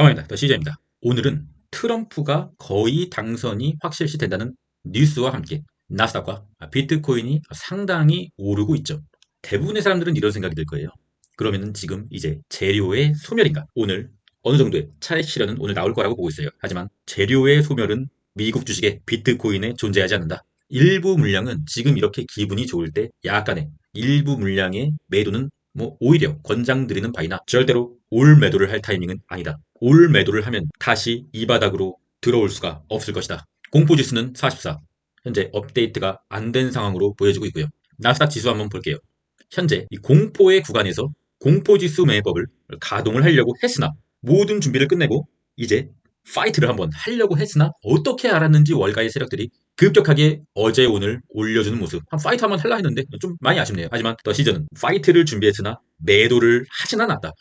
까마입니다. 더 시저입니다. 오늘은 트럼프가 거의 당선이 확실시 된다는 뉴스와 함께 나스닥과 비트코인이 상당히 오르고 있죠. 대부분의 사람들은 이런 생각이 들 거예요. 그러면은 지금 이제 재료의 소멸인가? 오늘 어느 정도의 차익 실현은 오늘 나올 거라고 보고 있어요. 하지만 재료의 소멸은 미국 주식의 비트코인에 존재하지 않는다. 일부 물량은 지금 이렇게 기분이 좋을 때 약간의 일부 물량의 매도는 오히려 권장드리는 바이나 절대로 올 매도를 할 타이밍은 아니다. 올 매도를 하면 다시 이 바닥으로 들어올 수가 없을 것이다. 공포지수는 44. 현재 업데이트가 안 된 상황으로 보여지고 있고요. 나스닥 지수 한번 볼게요. 현재 이 공포의 구간에서 공포지수 매법을 가동을 하려고 했으나 모든 준비를 끝내고 이제 파이트를 한번 하려고 했으나 어떻게 알았는지 월가의 세력들이 급격하게 어제 오늘 올려주는 모습. 한 파이트 한번 할라 했는데 좀 많이 아쉽네요. 하지만 더 시즌은 파이트를 준비했으나 매도를 하진 않았다.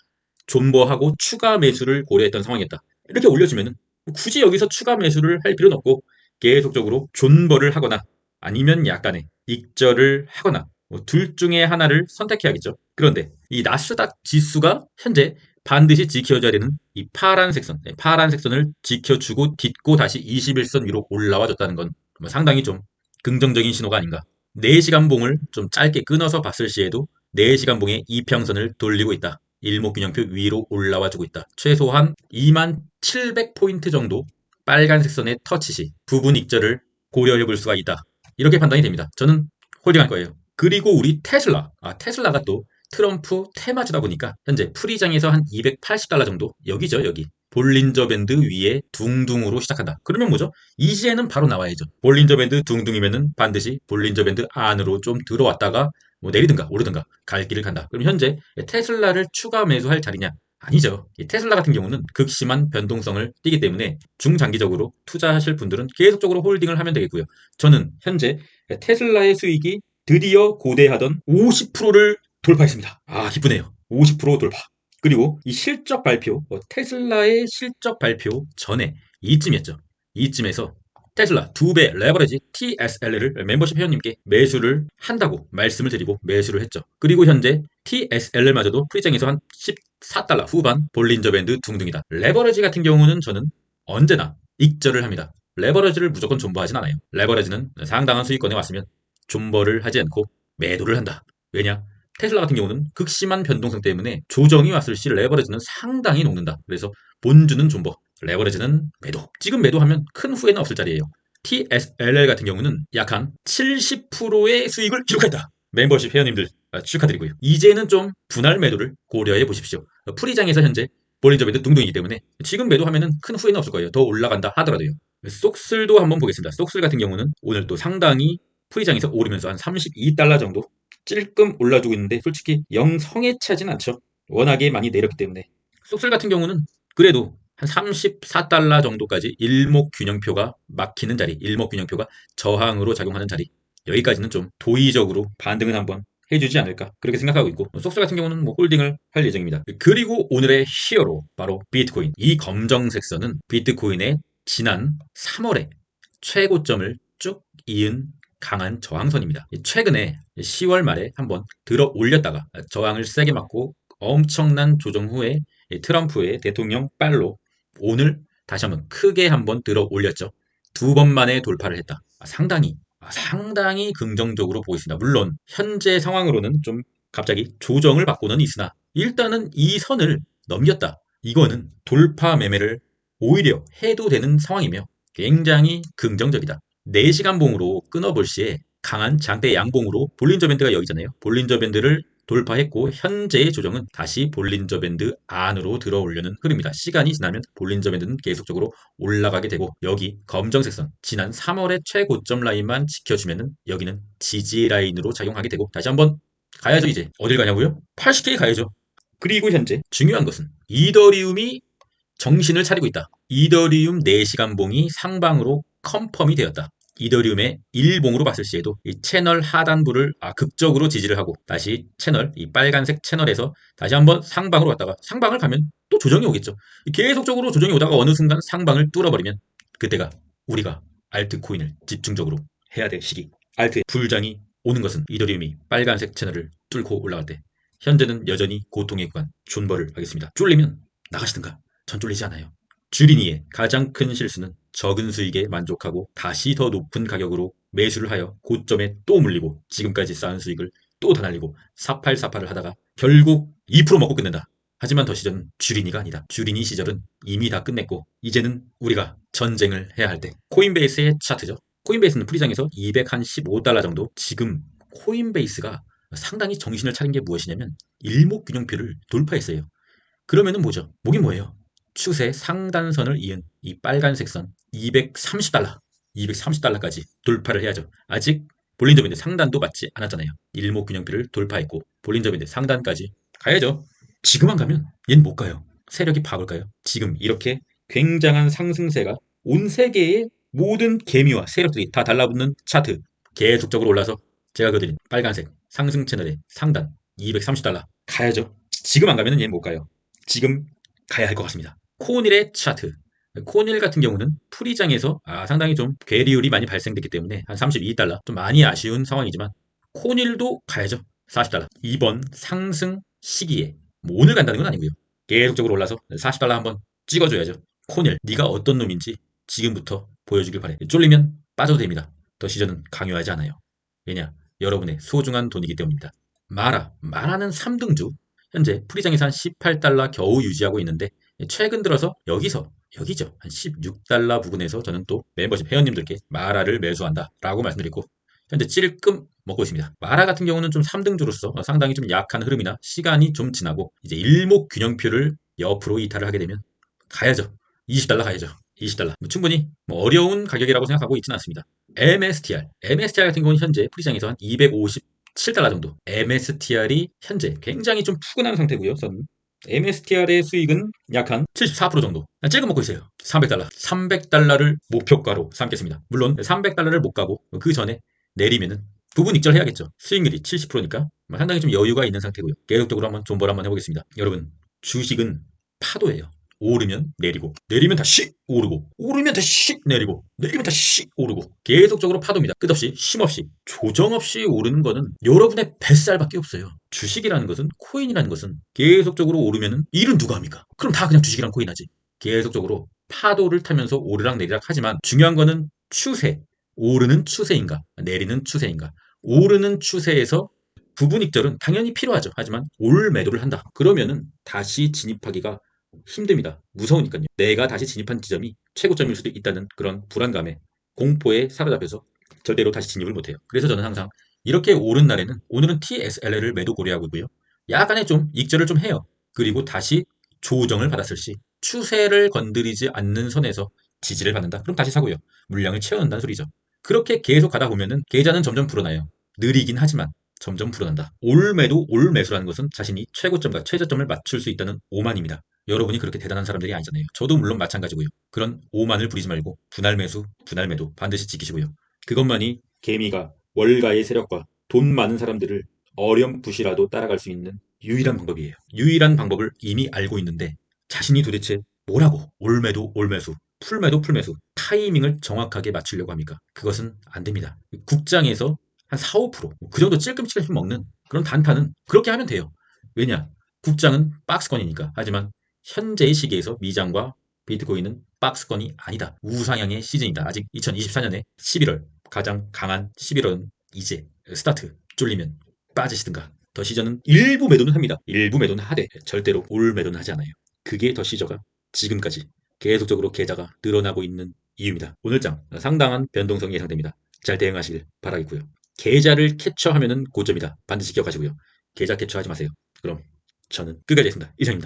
존버하고 추가 매수를 고려했던 상황이었다. 이렇게 올려주면은 굳이 여기서 추가 매수를 할 필요는 없고 계속적으로 존버를 하거나 아니면 약간의 익절을 하거나 둘 중에 하나를 선택해야겠죠. 그런데 이 나스닥 지수가 현재 반드시 지켜줘야 되는 이 파란색 선, 파란색 선을 지켜주고 딛고 다시 21선 위로 올라와 줬다는 건 상당히 좀 긍정적인 신호가 아닌가. 4시간 봉을 좀 짧게 끊어서 봤을 시에도 4시간 봉의 이평선을 돌리고 있다. 일목균형표 위로 올라와 주고 있다. 최소한 2700포인트 정도 빨간색 선의 터치 시 부분 익절을 고려해 볼 수가 있다. 이렇게 판단이 됩니다. 저는 홀딩할 거예요. 그리고 우리 테슬라. 테슬라가 또 트럼프 테마주다 보니까 현재 프리장에서 한 280달러 정도 여기죠, 여기. 볼린저 밴드 위에 둥둥으로 시작한다. 그러면 뭐죠? 이 시에는 바로 나와야죠. 볼린저 밴드 둥둥이면은 반드시 볼린저 밴드 안으로 좀 들어왔다가 내리든가 오르든가 갈 길을 간다. 그럼 현재 테슬라를 추가 매수할 자리냐? 아니죠. 이 테슬라 같은 경우는 극심한 변동성을 띠기 때문에 중장기적으로 투자하실 분들은 계속적으로 홀딩을 하면 되겠고요. 저는 현재 테슬라의 수익이 드디어 고대하던 50%를 돌파했습니다. 기쁘네요. 50% 돌파. 그리고 이 실적 발표, 테슬라의 실적 발표 전에 이쯤이었죠. 이쯤에서 테슬라 2배 레버리지 TSL을 멤버십 회원님께 매수를 한다고 말씀을 드리고 매수를 했죠. 그리고 현재 TSL마저도 프리장에서 한 14달러 후반 볼린저 밴드 둥둥이다. 레버리지 같은 경우는 저는 언제나 익절을 합니다. 레버리지를 무조건 존버하진 않아요. 레버리지는 상당한 수익권에 왔으면 존버를 하지 않고 매도를 한다. 왜냐? 테슬라 같은 경우는 극심한 변동성 때문에 조정이 왔을 시 레버리지는 상당히 녹는다. 그래서 본주는 존버, 레버리지는 매도. 지금 매도하면 큰 후회는 없을 자리예요. TSLL 같은 경우는 약 한 70%의 수익을 기록했다. 멤버십 회원님들 축하드리고요. 이제는 좀 분할 매도를 고려해 보십시오. 프리장에서 현재 볼린저 밴드 둥둥이기 때문에 지금 매도하면 큰 후회는 없을 거예요. 더 올라간다 하더라도요. 속슬도 한번 보겠습니다. 속슬 같은 경우는 오늘 또 상당히 프리장에서 오르면서 한 32달러 정도 찔끔 올라주고 있는데 솔직히 영 성에차진 않죠. 워낙에 많이 내렸기 때문에. 속슬 같은 경우는 그래도 한 34달러 정도까지 일목균형표가 막히는 자리, 일목균형표가 저항으로 작용하는 자리. 여기까지는 좀 도의적으로 반등은 한번 해주지 않을까 그렇게 생각하고 있고 속슬 같은 경우는 홀딩을 할 예정입니다. 그리고 오늘의 히어로 바로 비트코인. 이 검정색 선은 비트코인의 지난 3월에 최고점을 쭉 이은 강한 저항선입니다. 최근에 10월 말에 한번 들어 올렸다가 저항을 세게 맞고 엄청난 조정 후에 트럼프의 대통령 빨로 오늘 다시 한번 크게 한번 들어 올렸죠. 2번 만에 돌파를 했다. 상당히 긍정적으로 보고 있습니다. 물론 현재 상황으로는 좀 갑자기 조정을 받고는 있으나 일단은 이 선을 넘겼다. 이거는 돌파 매매를 오히려 해도 되는 상황이며 굉장히 긍정적이다. 4시간 봉으로 끊어볼 시에 강한 장대 양봉으로 볼린저 밴드가 여기잖아요. 볼린저 밴드를 돌파했고 현재의 조정은 다시 볼린저 밴드 안으로 들어오려는 흐름입니다. 시간이 지나면 볼린저 밴드는 계속적으로 올라가게 되고 여기 검정색 선 지난 3월의 최고점 라인만 지켜주면은 여기는 지지 라인으로 작용하게 되고 다시 한번 가야죠. 이제 어딜 가냐고요? 80K 가야죠. 그리고 현재 중요한 것은 이더리움이 정신을 차리고 있다. 이더리움 4시간 봉이 상방으로 컨펌이 되었다. 이더리움의 일봉으로 봤을 시에도 이 채널 하단부를 극적으로 지지를 하고 다시 채널, 이 빨간색 채널에서 다시 한번 상방으로 갔다가 상방을 가면 또 조정이 오겠죠. 계속적으로 조정이 오다가 어느 순간 상방을 뚫어버리면 그때가 우리가 알트코인을 집중적으로 해야 될 시기. 알트의 불장이 오는 것은 이더리움이 빨간색 채널을 뚫고 올라갈 때 현재는 여전히 고통의 구간 존버를 하겠습니다. 쫄리면 나가시든가 전 쫄리지 않아요. 주린이의 가장 큰 실수는 적은 수익에 만족하고 다시 더 높은 가격으로 매수를 하여 고점에 또 물리고 지금까지 쌓은 수익을 또 다 날리고 사팔사팔을 하다가 결국 2% 먹고 끝낸다. 하지만 더 시절은 주린이가 아니다. 주린이 시절은 이미 다 끝냈고 이제는 우리가 전쟁을 해야 할 때. 코인베이스의 차트죠. 코인베이스는 프리장에서 215달러 정도. 지금 코인베이스가 상당히 정신을 차린 게 무엇이냐면 일목균형표를 돌파했어요. 그러면은 뭐죠? 뭐긴 뭐예요? 추세 상단선을 이은 이 빨간색 선 230달러, 230달러까지 돌파를 해야죠. 아직 볼린저 밴드 상단도 맞지 않았잖아요. 일목균형표를 돌파했고 볼린저 밴드 상단까지 가야죠. 지금 안 가면 얘는 못 가요. 세력이 바볼까요? 지금 이렇게 굉장한 상승세가 온 세계의 모든 개미와 세력들이 다 달라붙는 차트 계속적으로 올라서 제가 그드린 빨간색 상승 채널의 상단 230달러 가야죠. 지금 안 가면 얘는 못 가요. 지금 가야 할 것 같습니다. 코닐의 차트. 코닐 같은 경우는 프리장에서 상당히 좀 괴리율이 많이 발생됐기 때문에 한 32달러 좀 많이 아쉬운 상황이지만 코닐도 가야죠. 40달러. 이번 상승 시기에 뭐 오늘 간다는 건 아니고요. 계속적으로 올라서 40달러 한번 찍어줘야죠. 코닐, 네가 어떤 놈인지 지금부터 보여주길 바래. 쫄리면 빠져도 됩니다. 더 시전은 강요하지 않아요. 왜냐? 여러분의 소중한 돈이기 때문입니다. 마라는 3등주. 현재 프리장에서 한 18달러 겨우 유지하고 있는데 최근 들어서 여기죠. 한 16달러 부근에서 저는 또 멤버십 회원님들께 마라를 매수한다라고 말씀드리고 현재 찔끔 먹고 있습니다. 마라 같은 경우는 좀 3등주로서 상당히 좀 약한 흐름이나 시간이 좀 지나고 이제 일목균형표를 옆으로 이탈을 하게 되면 가야죠. 20달러 가야죠. 20달러. 충분히 어려운 가격이라고 생각하고 있지는 않습니다. MSTR 같은 경우는 현재 프리장에서 한 257달러 정도. MSTR이 현재 굉장히 좀 푸근한 상태고요. 저는 MSTR의 수익은 약 한 74% 정도. 찔끔 먹고 있어요. 300달러. 300달러를 목표가로 삼겠습니다. 물론 300달러를 못 가고 그 전에 내리면은 부분 익절해야겠죠. 수익률이 70%니까 상당히 좀 여유가 있는 상태고요. 계속적으로 한번 존버 한번 해보겠습니다. 여러분, 주식은 파도예요. 오르면 내리고 내리면 다시 오르고 오르면 다시 내리고 내리면 다시 오르고 계속적으로 파도입니다. 끝없이 쉼없이 조정 없이 오르는 거는 여러분의 뱃살밖에 없어요. 주식이라는 것은 코인이라는 것은 계속적으로 오르면은 일은 누가 합니까? 그럼 다 그냥 주식이랑 코인 하지. 계속적으로 파도를 타면서 오르락 내리락 하지만 중요한 거는 추세. 오르는 추세인가 내리는 추세인가. 오르는 추세에서 부분 익절은 당연히 필요하죠. 하지만 올 매도를 한다. 그러면은 다시 진입하기가 힘듭니다. 무서우니까요. 내가 다시 진입한 지점이 최고점일 수도 있다는 그런 불안감에 공포에 사로잡혀서 절대로 다시 진입을 못해요. 그래서 저는 항상 이렇게 오른 날에는 오늘은 TSLR을 매도 고려하고 있고요. 약간의 좀 익절을 좀 해요. 그리고 다시 조정을 받았을 시 추세를 건드리지 않는 선에서 지지를 받는다. 그럼 다시 사고요. 물량을 채워넣는다는 소리죠. 그렇게 계속 가다 보면은 계좌는 점점 불어나요. 느리긴 하지만 점점 불어난다. 올 매도, 올 매수라는 것은 자신이 최고점과 최저점을 맞출 수 있다는 오만입니다. 여러분이 그렇게 대단한 사람들이 아니잖아요. 저도 물론 마찬가지고요. 그런 오만을 부리지 말고 분할 매수, 분할 매도 반드시 지키시고요. 그것만이 개미가 월가의 세력과 돈 많은 사람들을 어렴풋이라도 따라갈 수 있는 유일한 방법이에요. 유일한 방법을 이미 알고 있는데 자신이 도대체 뭐라고 올매도 올매수, 풀매도 풀매수 타이밍을 정확하게 맞추려고 합니까? 그것은 안 됩니다. 국장에서 한 4, 5%그 정도 찔끔찔끔 먹는 그런 단타는 그렇게 하면 돼요. 왜냐? 국장은 박스권이니까. 하지만 현재의 시기에서 미장과 비트코인은 박스권이 아니다. 우상향의 시즌이다. 아직 2024년에 11월 가장 강한 11월은 이제 스타트. 쫄리면 빠지시든가. 더 시저는 일부 매도는 합니다. 일부 매도는 하되 절대로 올 매도는 하지 않아요. 그게 더 시저가 지금까지 계속적으로 계좌가 늘어나고 있는 이유입니다. 오늘장 상당한 변동성이 예상됩니다. 잘 대응하시길 바라겠고요. 계좌를 캡처하면은 고점이다. 반드시 기억하시고요. 계좌 캡처하지 마세요. 그럼 저는 끝까지 했습니다. 이상입니다.